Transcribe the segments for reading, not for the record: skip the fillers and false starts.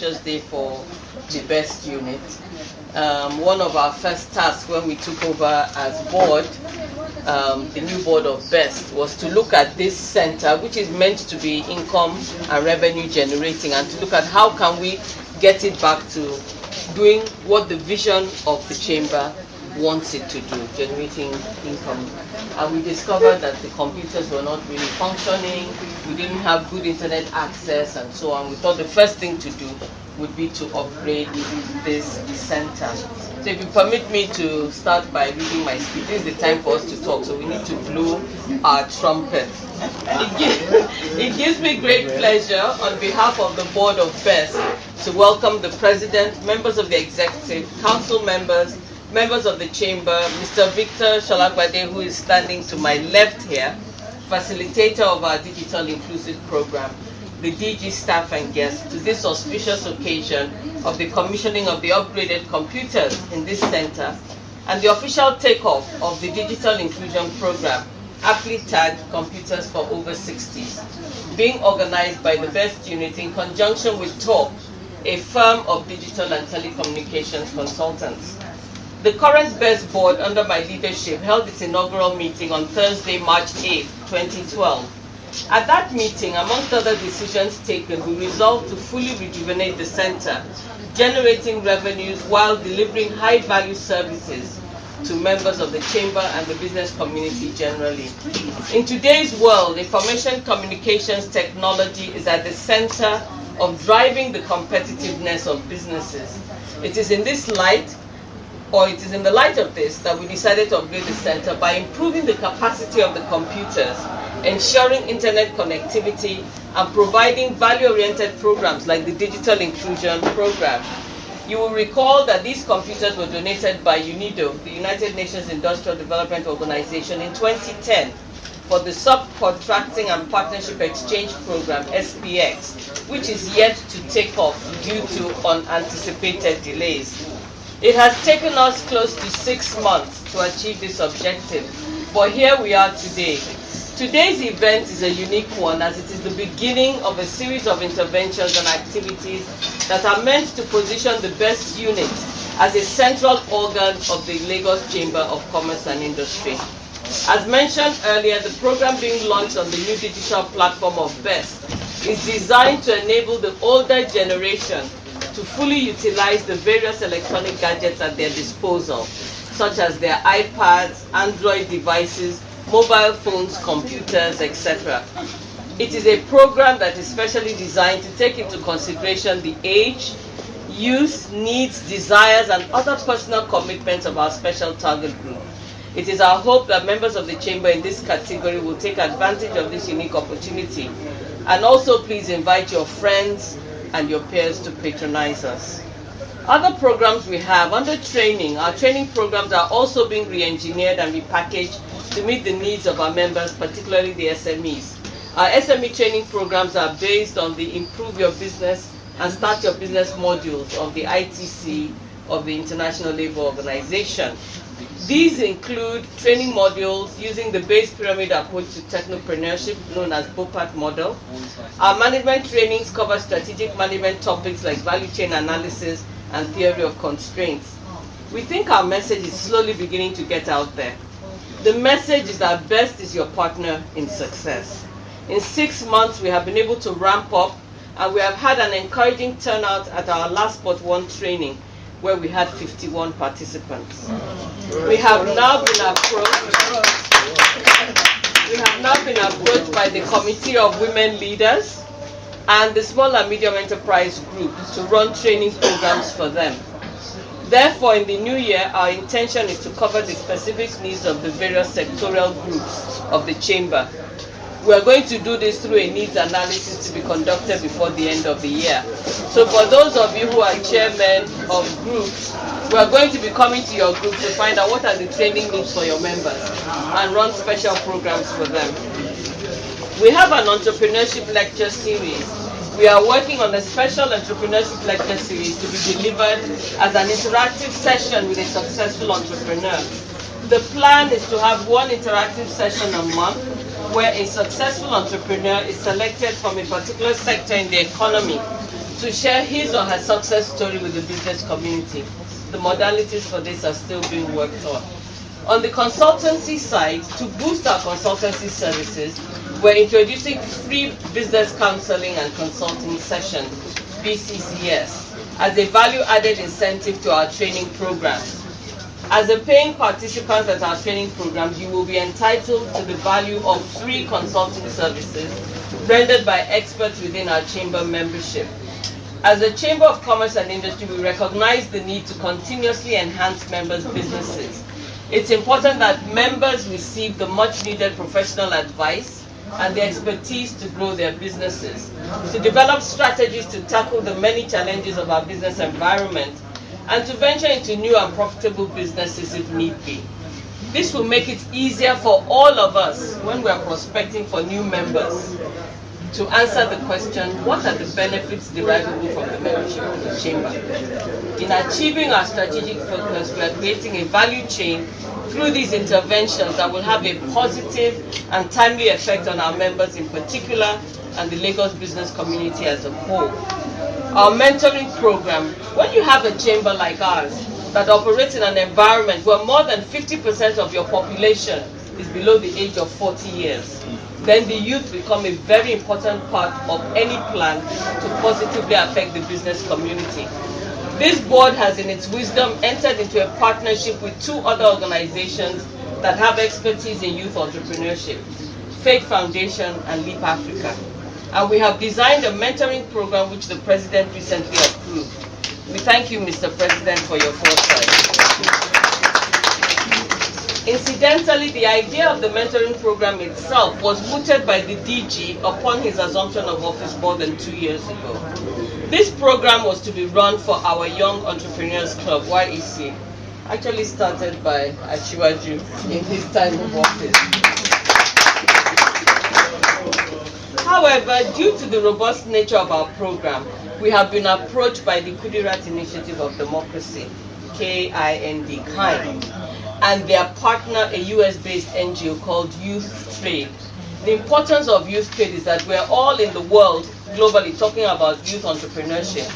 auspicious day for the BEST unit. One of our first tasks when we took over as board, the new board of BEST, was to look at this center, which is meant to be income and revenue generating, and to look at how can we get it back to doing what the vision of the chamber wants it to do, generating income. And we discovered that the computers were not really functioning, we didn't have good internet access and so on. We thought the first thing to do would be to upgrade this center. So if you permit me to start by reading my speech, this is the time for us to talk, so we need to blow our trumpet. It gives me great pleasure on behalf of the board of BEST to welcome the president, members of the executive, council members, members of the chamber, Mr. Victor Shalagbade, who is standing to my left here, facilitator of our digital inclusive program, the DG staff and guests, to this auspicious occasion of the commissioning of the upgraded computers in this center and the official takeoff of the digital inclusion program, aptly tagged Computers for Over 60s, being organized by the BEST unit in conjunction with TALK, a firm of digital and telecommunications consultants. The current BEST board under my leadership held its inaugural meeting on Thursday, March 8, 2012. At that meeting, amongst other decisions taken, we resolved to fully rejuvenate the center, generating revenues while delivering high-value services to members of the chamber and the business community generally. In today's world, information communications technology is at the center of driving the competitiveness of businesses. It is in the light of this that we decided to upgrade the center by improving the capacity of the computers, ensuring internet connectivity, and providing value-oriented programs like the Digital Inclusion Program. You will recall that these computers were donated by UNIDO, the United Nations Industrial Development Organization, in 2010 for the Subcontracting and Partnership Exchange Program, SPX, which is yet to take off due to unanticipated delays. It has taken us close to 6 months to achieve this objective, but here we are today. Today's event is a unique one as it is the beginning of a series of interventions and activities that are meant to position the BEST unit as a central organ of the Lagos Chamber of Commerce and Industry. As mentioned earlier, the program being launched on the new digital platform of BEST is designed to enable the older generation to fully utilize the various electronic gadgets at their disposal, such as their iPads, Android devices, mobile phones, computers, etc. It is a program that is specially designed to take into consideration the age, use, needs, desires, and other personal commitments of our special target group. It is our hope that members of the chamber in this category will take advantage of this unique opportunity, and also please invite your friends and your peers to patronize us. Other programs we have under training, our training programs are also being re-engineered and repackaged to meet the needs of our members, particularly the SMEs. Our SME training programs are based on the Improve Your Business and Start Your Business modules of the ITC of the International Labour Organization. These include training modules using the base pyramid approach to technopreneurship, known as BOPAT model. Our management trainings cover strategic management topics like value chain analysis and theory of constraints. We think our message is slowly beginning to get out there. The message is that BEST is your partner in success. In 6 months, we have been able to ramp up, and we have had an encouraging turnout at our last Spot 1 training, where we had 51 participants. We have now been approached by the Committee of Women Leaders and the Small and Medium Enterprise Group to run training programs for them. Therefore, in the new year, our intention is to cover the specific needs of the various sectoral groups of the chamber. We are going to do this through a needs analysis to be conducted before the end of the year. So for those of you who are chairmen of groups, we are going to be coming to your group to find out what are the training needs for your members and run special programs for them. We have an entrepreneurship lecture series. We are working on a special entrepreneurship lecture series to be delivered as an interactive session with a successful entrepreneur. The plan is to have one interactive session a month where a successful entrepreneur is selected from a particular sector in the economy to share his or her success story with the business community. The modalities for this are still being worked on. On the consultancy side, to boost our consultancy services, we're introducing free business counseling and consulting sessions, BCCS, as a value-added incentive to our training programs. As a paying participant at our training programs, you will be entitled to the value of free consulting services rendered by experts within our chamber membership. As a Chamber of Commerce and Industry, we recognize the need to continuously enhance members' businesses. It's important that members receive the much-needed professional advice and the expertise to grow their businesses, to develop strategies to tackle the many challenges of our business environment, and to venture into new and profitable businesses if need be. This will make it easier for all of us when we are prospecting for new members to answer the question, what are the benefits derivable from the membership of the Chamber? In achieving our strategic focus, we are creating a value chain through these interventions that will have a positive and timely effect on our members in particular and the Lagos business community as a whole. Our mentoring program, when you have a chamber like ours that operates in an environment where more than 50% of your population is below the age of 40 years, then the youth become a very important part of any plan to positively affect the business community. This board has, in its wisdom, entered into a partnership with two other organizations that have expertise in youth entrepreneurship, Faith Foundation and Leap Africa. And we have designed a mentoring program which the President recently approved. We thank you, Mr. President, for your foresight. Incidentally, the idea of the mentoring program itself was mooted by the DG upon his assumption of office more than 2 years ago. This program was to be run for our Young Entrepreneurs Club, YEC, actually started by Ashiwaju in his time of office. However, due to the robust nature of our program, we have been approached by the Goodie Initiative of Democracy, KIND, and their partner, a US-based NGO called Youth Trade. The importance of youth trade is that we're all in the world globally talking about youth entrepreneurship,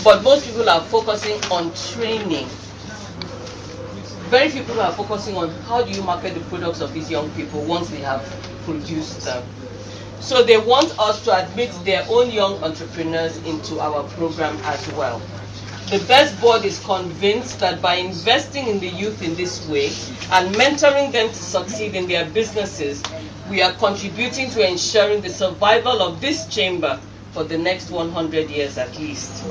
but most people are focusing on training. Very few people are focusing on how do you market the products of these young people once they have produced them. So they want us to admit their own young entrepreneurs into our program as well. The BEST board is convinced that by investing in the youth in this way and mentoring them to succeed in their businesses, we are contributing to ensuring the survival of this chamber for the next 100 years at least.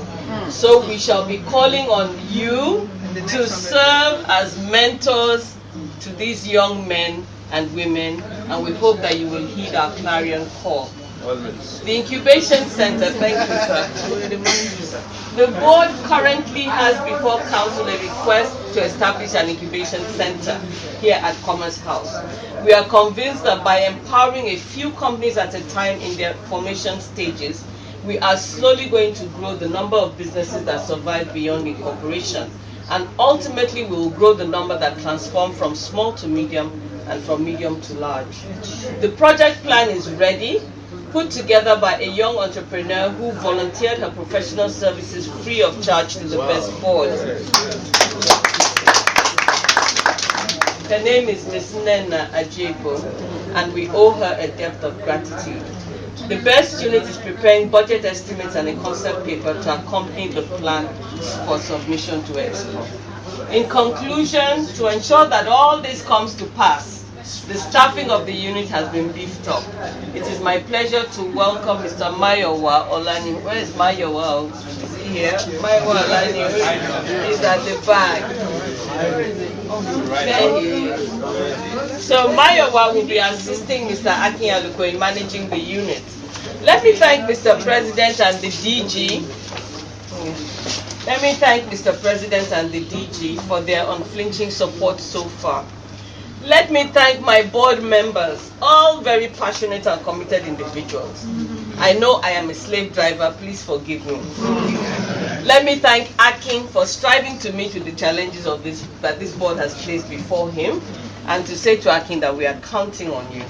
So we shall be calling on you to serve as mentors to these young men and women, and we hope that you will heed our clarion call. The Incubation Center, thank you, sir. The board currently has before council a request to establish an incubation center here at Commerce House. We are convinced that by empowering a few companies at a time in their formation stages, we are slowly going to grow the number of businesses that survive beyond incorporation, and ultimately we will grow the number that transform from small to medium and from medium to large. The project plan is ready, put together by a young entrepreneur who volunteered her professional services free of charge to the BEST board. Her name is Ms. Nena Ajebo, and we owe her a debt of gratitude. The BEST unit is preparing budget estimates and a concept paper to accompany the plan for submission to Expo. In conclusion, to ensure that all this comes to pass, the staffing of the unit has been beefed up. It is my pleasure to welcome Mr. Mayowa Olani. Where is Mayowa? Is he here? Mayowa Olani is at the back. There he is. So Mayowa will be assisting Mr. Akin Aluko in managing the unit. Let me thank Mr. President and the DG. Let me thank Mr. President and the DG for their unflinching support so far. Let me thank my board members, all very passionate and committed individuals. I know I am a slave driver, please forgive me. Let me thank Akin for striving to meet with the challenges of that this board has placed before him, and to say to Akin that we are counting on you.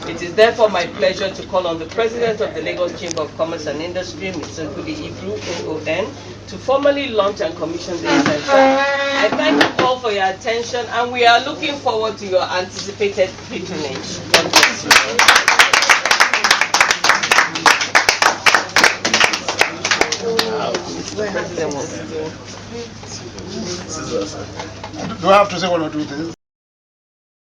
It is therefore my pleasure to call on the President of the Lagos Chamber of Commerce and Industry, Mr. Goodie Ibru, AON, to formally launch and commission this center. I thank you all for your attention, and we are looking forward to your anticipated patronage. God bless you. Do I have to say one or two things?